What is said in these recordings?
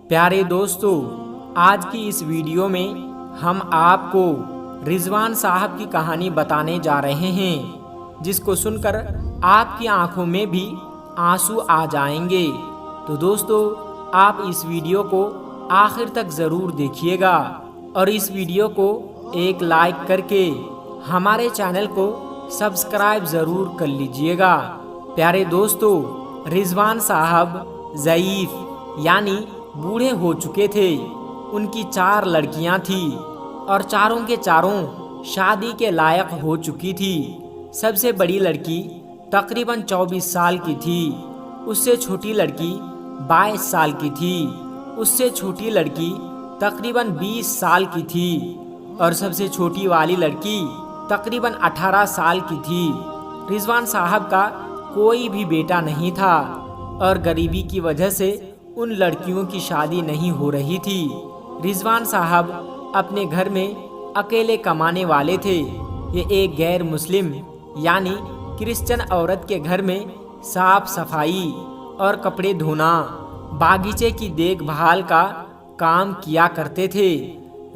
پیارے دوستو، آج کی اس ویڈیو میں ہم آپ کو رضوان صاحب کی کہانی بتانے جا رہے ہیں، جس کو سن کر آپ کی آنکھوں میں بھی آنسو آ جائیں گے۔ تو دوستو، آپ اس ویڈیو کو آخر تک ضرور دیکھیے گا اور اس ویڈیو کو ایک لائک کر کے ہمارے چینل کو سبسکرائب ضرور کر لیجئے گا۔ پیارے دوستو، رضوان صاحب ضعیف یعنی بوڑھے ہو چکے تھے۔ ان کی 4 لڑکیاں تھیں اور چاروں کے چاروں شادی کے لائق ہو چکی تھی۔ سب سے بڑی لڑکی تقریباً 24 سال کی تھی، اس سے چھوٹی لڑکی 22 سال کی تھی، اس سے چھوٹی لڑکی تقریباً 20 سال کی تھی اور سب سے چھوٹی والی لڑکی تقریباً 18 سال کی تھی۔ رضوان صاحب کا کوئی بھی بیٹا نہیں تھا اور غریبی کی وجہ سے ان لڑکیوں کی شادی نہیں ہو رہی تھی۔ رضوان صاحب اپنے گھر میں اکیلے کمانے والے تھے۔ یہ ایک غیر مسلم یعنی کرسچن عورت کے گھر میں صاف صفائی اور کپڑے دھونا، باغیچے کی دیکھ بھال کا کام کیا کرتے تھے۔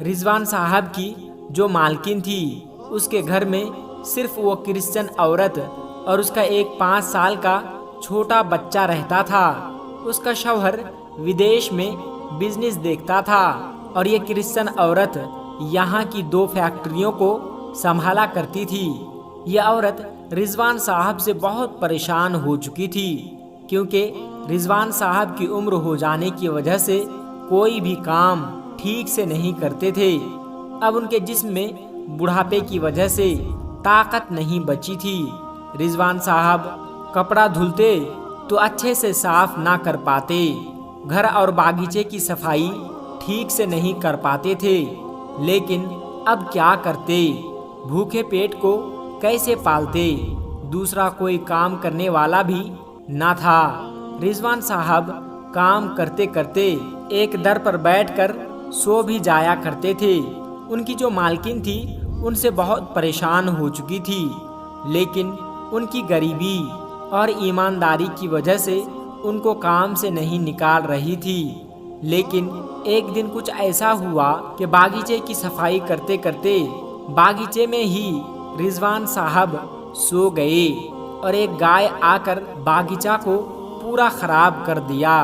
رضوان صاحب کی جو مالکن تھی، اس کے گھر میں صرف وہ کرسچن عورت اور اس کا ایک 5 سال کا چھوٹا بچہ رہتا تھا۔ اس کا شوہر ودیش میں بزنس دیکھتا تھا اور یہ کرسچن عورت یہاں کی 2 فیکٹریوں کو سنبھالا کرتی تھی۔ یہ عورت رضوان صاحب سے بہت پریشان ہو چکی تھی، کیونکہ رضوان صاحب کی عمر ہو جانے کی وجہ سے کوئی بھی کام ٹھیک سے نہیں کرتے تھے۔ اب ان کے جسم میں بڑھاپے کی وجہ سے طاقت نہیں بچی تھی۔ رضوان صاحب کپڑا دھلتے تو اچھے سے صاف نہ کر پاتے، گھر اور باغیچے کی صفائی ٹھیک سے نہیں کر پاتے تھے۔ لیکن اب کیا کرتے؟ بھوکے پیٹ کو کیسے پالتے؟ دوسرا کوئی کام کرنے والا بھی نہ تھا۔ رضوان صاحب کام کرتے کرتے ایک در پر بیٹھ کر سو بھی جایا کرتے تھے۔ ان کی جو مالکن تھی ان سے بہت پریشان ہو چکی تھی، لیکن ان کی غریبی اور ایمانداری کی وجہ سے ان کو کام سے نہیں نکال رہی تھی۔ لیکن ایک دن کچھ ایسا ہوا کہ باغیچے کی صفائی کرتے کرتے باغیچے میں ہی رضوان صاحب سو گئے اور ایک گائے آ کر باغیچہ کو پورا خراب کر دیا۔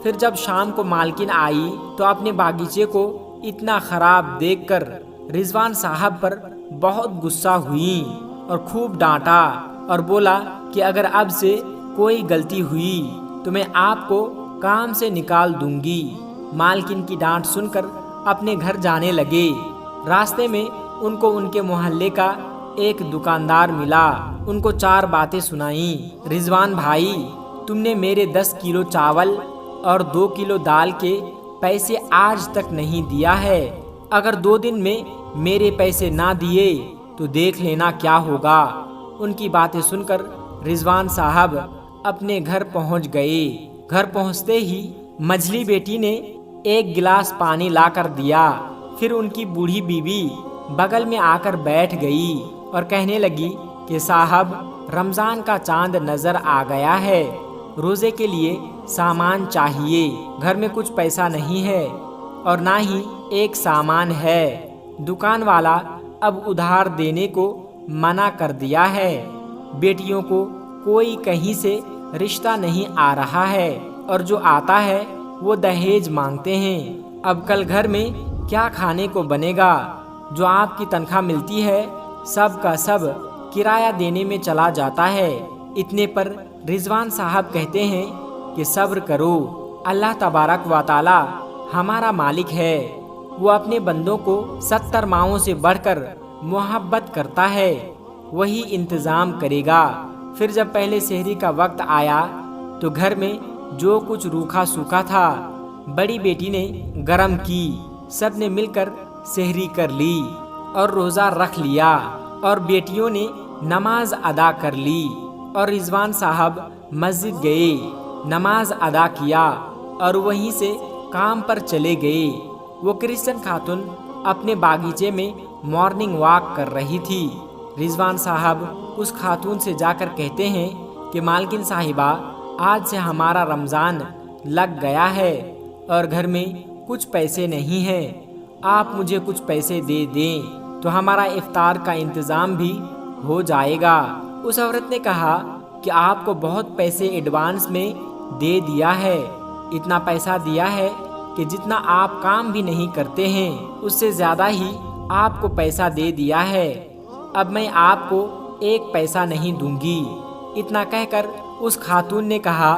پھر جب شام کو مالکن آئی تو اپنے باغیچے کو اتنا خراب دیکھ کر رضوان صاحب پر بہت غصہ ہوئی اور خوب ڈانٹا اور بولا کہ اگر اب سے کوئی غلطی ہوئی تو میں آپ کو کام سے نکال دوں گی۔ مالکن کی ڈانٹ سن کر اپنے گھر جانے لگے۔ راستے میں ان کو ان کے محلے کا ایک دکاندار ملا۔ ان کو 4 باتیں سنائیں۔ رضوان بھائی، تم نے میرے 10 کلو چاول اور 2 کلو دال کے پیسے آج تک نہیں دیا ہے۔ اگر 2 دن میں میرے پیسے نہ دیے تو دیکھ لینا کیا ہوگا۔ ان کی باتیں سن کر رضوان صاحب اپنے گھر پہنچ گئے۔ گھر پہنچتے ہی مجھلی بیٹی نے ایک گلاس پانی لا کر دیا۔ پھر ان کی بوڑھی بیوی بغل میں آ کر بیٹھ گئی اور کہنے لگی کہ صاحب، رمضان کا چاند نظر آ گیا ہے، روزے کے لیے سامان چاہیے۔ گھر میں کچھ پیسہ نہیں ہے اور نہ ہی ایک سامان ہے۔ دکان والا اب ادھار دینے کو منع کر دیا ہے۔ بیٹیوں کو کوئی کہیں سے رشتہ نہیں آ رہا ہے اور جو آتا ہے وہ دہیج مانگتے ہیں۔ اب کل گھر میں کیا کھانے کو بنے گا؟ جو آپ کی تنخواہ ملتی ہے سب کا سب کرایہ دینے میں چلا جاتا ہے۔ اتنے پر رضوان صاحب کہتے ہیں کہ صبر کرو، اللہ تبارک و تعالی ہمارا مالک ہے، وہ اپنے بندوں کو 70 ماؤں سے بڑھ کر محبت کرتا ہے، وہی انتظام کرے گا۔ پھر جب پہلے سحری کا وقت آیا تو گھر میں جو کچھ روکھا سوکھا تھا بڑی بیٹی نے گرم کی۔ سب نے مل کر سحری کر لی اور روزہ رکھ لیا اور بیٹیوں نے نماز ادا کر لی اور رضوان صاحب مسجد گئے، نماز ادا کیا اور وہیں سے کام پر چلے گئے۔ وہ کرسچن خاتون اپنے باغیچے میں مارننگ واک کر رہی تھی۔ رضوان صاحب اس خاتون سے جا کر کہتے ہیں کہ مالکن صاحبہ، آج سے ہمارا رمضان لگ گیا ہے और घर में कुछ पैसे नहीं हैं। आप मुझे कुछ पैसे दे दें तो हमारा इफ्तार का इंतज़ाम भी हो जाएगा। उस औरत ने कहा कि आपको बहुत पैसे एडवांस में दे दिया है, इतना पैसा दिया है कि जितना आप काम भी नहीं करते हैं उससे ज़्यादा ही आपको पैसा दे दिया है। अब मैं आपको एक पैसा नहीं दूंगी। इतना कहकर उस खातून ने कहा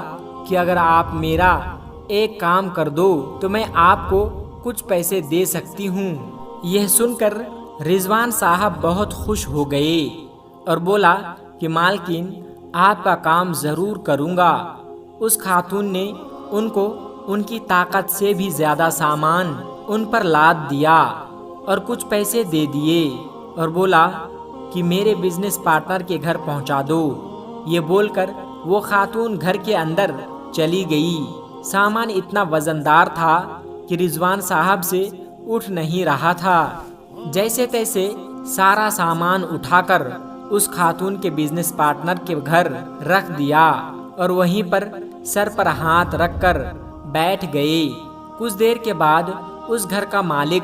कि अगर आप मेरा एक काम कर दो तो मैं आपको कुछ पैसे दे सकती हूँ। यह सुनकर रिजवान साहब बहुत खुश हो गए और बोला कि मालकिन, आपका काम ज़रूर करूँगा। उस खातून ने उनको उनकी ताकत से भी ज़्यादा सामान उन पर लाद दिया और कुछ पैसे दे दिए और बोला कि मेरे बिजनेस पार्टनर के घर पहुंचा दो। ये बोलकर वो खातून घर के अंदर चली गई। सामान इतना वजनदार था कि रिजवान साहब से उठ नहीं रहा था। जैसे तैसे सारा सामान उठाकर उस खातून के बिजनेस पार्टनर के घर रख दिया और वहीं पर सर पर हाथ रखकर बैठ गए। कुछ देर के बाद उस घर का मालिक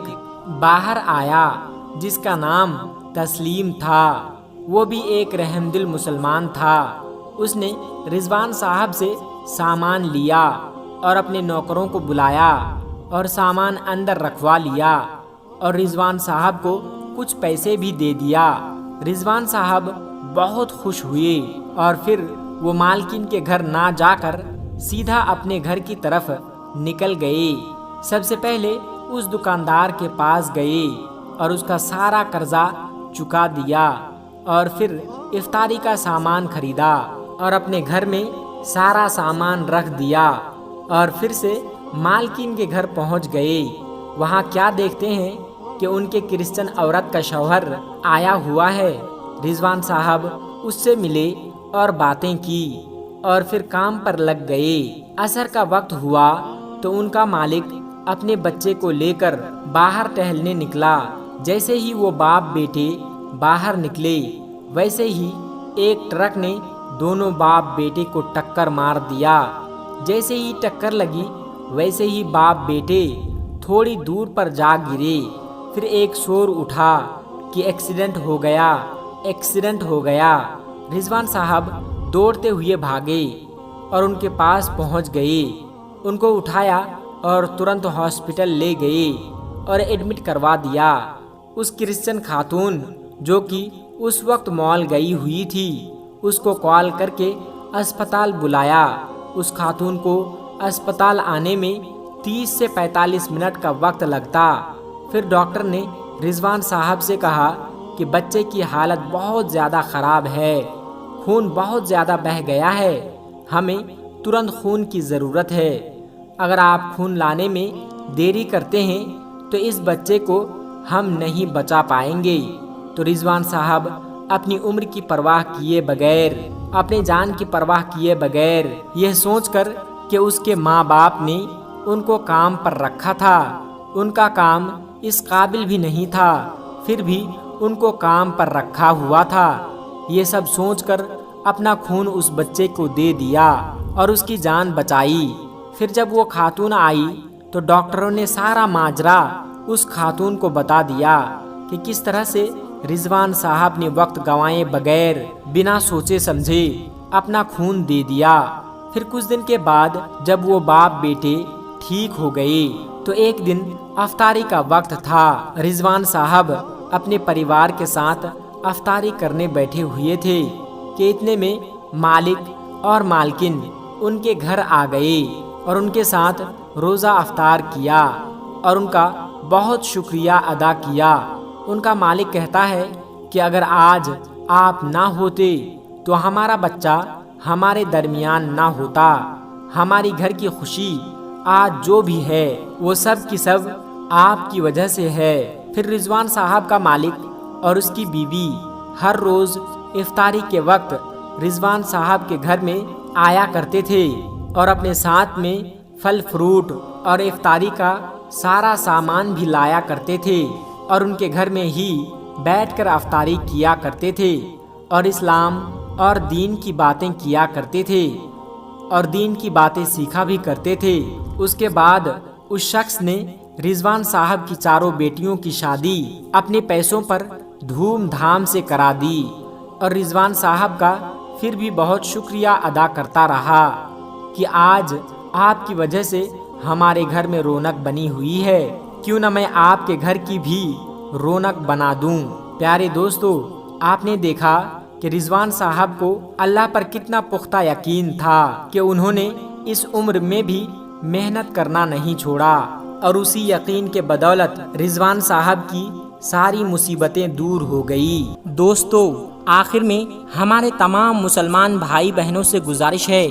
बाहर आया जिसका नाम तस्लीम था। वो भी एक रहमदिल मुसलमान था। उसने रिजवान साहब से सामान लिया और अपने नौकरों को बुलाया और सामान अंदर रखवा लिया और रिजवान साहब को कुछ पैसे भी दे दिया। रिजवान साहब बहुत खुश हुए और फिर वो मालकिन के घर ना जाकर सीधा अपने घर की तरफ निकल गए। सबसे पहले उस दुकानदार के पास गए और उसका सारा कर्जा चुका दिया और फिर इफ्तारी का सामान खरीदा और अपने घर में सारा सामान रख दिया और फिर से मालकिन के घर पहुंच गए। वहां क्या देखते हैं कि उनके क्रिश्चियन औरत का शौहर आया हुआ है। रिजवान साहब उससे मिले और बातें की और फिर काम पर लग गए। असर का वक्त हुआ तो उनका मालिक अपने बच्चे को लेकर बाहर टहलने निकला। जैसे ही वो बाप बेटे बाहर निकले वैसे ही एक ट्रक ने दोनों बाप बेटे को टक्कर मार दिया। जैसे ही टक्कर लगी वैसे ही बाप बेटे थोड़ी दूर पर जा गिरे। फिर एक शोर उठा कि एक्सीडेंट हो गया, एक्सीडेंट हो गया। रिजवान साहब दौड़ते हुए भागे और उनके पास पहुंच गए। उनको उठाया और तुरंत हॉस्पिटल ले गए और एडमिट करवा दिया। उस क्रिश्चियन खातून जो कि उस वक्त मॉल गई हुई थी उसको कॉल करके अस्पताल बुलाया। उस खातून को अस्पताल आने में 30 से 45 मिनट का वक्त लगता। फिर डॉक्टर ने रिजवान साहब से कहा कि बच्चे की हालत बहुत ज़्यादा ख़राब है, खून बहुत ज़्यादा बह गया है, हमें तुरंत खून की ज़रूरत है। अगर आप खून लाने में देरी करते हैं तो इस बच्चे को हम नहीं बचा पाएंगे। तो रिजवान साहब अपनी उम्र की परवाह किए बगैर, अपने जान की परवाह किए बगैर, यह सोचकर कि उसके माँ बाप ने उनको काम पर रखा था, उनका काम इस काबिल भी नहीं था, फिर भी उनको काम पर रखा हुआ था, ये सब सोचकर अपना खून उस बच्चे को दे दिया और उसकी जान बचाई। फिर जब वो खातून आई तो डॉक्टरों ने सारा माजरा उस खातून को बता दिया कि किस तरह से रिजवान साहब ने वक्त गंवाए बगैर बिना सोचे समझे अपना खून दे दिया। फिर कुछ दिन के बाद जब वो बाप बेटे ठीक हो गए तो एक दिन अफ्तारी का वक्त था। रिजवान साहब अपने परिवार के साथ अफ्तारी करने बैठे हुए थे कि इतने में मालिक और मालकिन उनके घर आ गए और उनके साथ रोज़ा अफ्तार किया और उनका बहुत शुक्रिया अदा किया। उनका मालिक कहता है कि अगर आज आप ना होते तो हमारा बच्चा हमारे दरमियान ना होता। हमारी घर की खुशी आज जो भी है वो सब की सब आपकी वजह से है। फिर रिजवान साहब का मालिक और उसकी बीवी हर रोज़ इफ्तारी के वक्त रिजवान साहब के घर में आया करते थे और अपने साथ में फल फ्रूट और इफ्तारी का सारा सामान भी लाया करते थे और उनके घर में ही बैठकर अफ्तारी किया करते थे और इस्लाम और दीन की बातें किया करते थे और दीन की बातें सीखा भी करते थे। उसके बाद उस शख्स ने रिजवान साहब की चारों बेटियों की शादी अपने पैसों पर धूमधाम से करा दी और रिजवान साहब का फिर भी बहुत शुक्रिया अदा करता रहा कि आज आपकी वजह से हमारे घर में रौनक बनी हुई है, क्यों न मैं आपके घर की भी रौनक बना दूं। प्यारे दोस्तों, आपने देखा कि रिजवान साहब को अल्लाह पर कितना पुख्ता यकीन था कि उन्होंने इस उम्र में भी मेहनत करना नहीं छोड़ा और उसी यकीन के बदौलत रिजवान साहब की सारी मुसीबतें दूर हो गई। दोस्तों, आखिर में हमारे तमाम मुसलमान भाई बहनों से गुजारिश है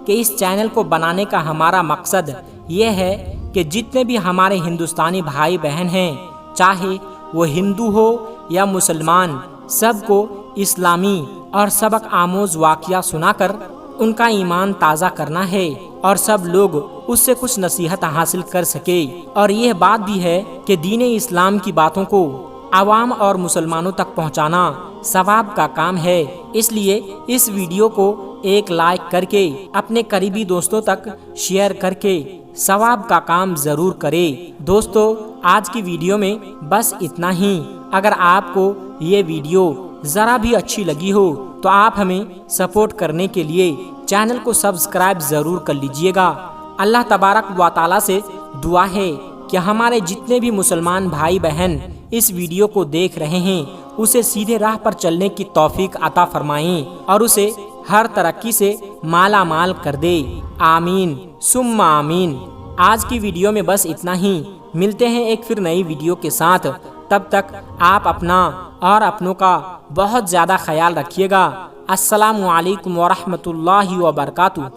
कि इस चैनल को बनाने का हमारा मकसद ये है कि जितने भी हमारे हिंदुस्तानी भाई बहन हैं, चाहे वो हिंदू हो या मुसलमान, सबको इस्लामी और सबक आमोज वाक़या सुनाकर उनका ईमान ताज़ा करना है और सब लोग उससे कुछ नसीहत हासिल कर सके। और यह बात भी है कि दीन इस्लाम की बातों को आवाम और मुसलमानों तक पहुंचाना सवाब का काम है। इसलिए इस वीडियो को एक लाइक करके अपने करीबी दोस्तों तक शेयर करके सवाब का काम जरूर करें। दोस्तों, आज की वीडियो में बस इतना ही। अगर आपको ये वीडियो ज़रा भी अच्छी लगी हो तो आप हमें सपोर्ट करने के लिए चैनल को सब्सक्राइब ज़रूर कर लीजिएगा। अल्लाह तबारक व तआला से दुआ है कि हमारे जितने भी मुसलमान भाई बहन इस वीडियो को देख रहे हैं उसे सीधे राह पर चलने की तौफीक अता फरमाएं और उसे हर तरक्की से माला माल कर दे। आमीन सुम्मा आमीन। आज की वीडियो में बस इतना ही। मिलते हैं एक फिर नई वीडियो के साथ। तब तक आप अपना और अपनों का बहुत ज़्यादा ख्याल रखिएगा। अस्सलामु अलैकुम व रहमतुल्लाहि व बरकातुहू।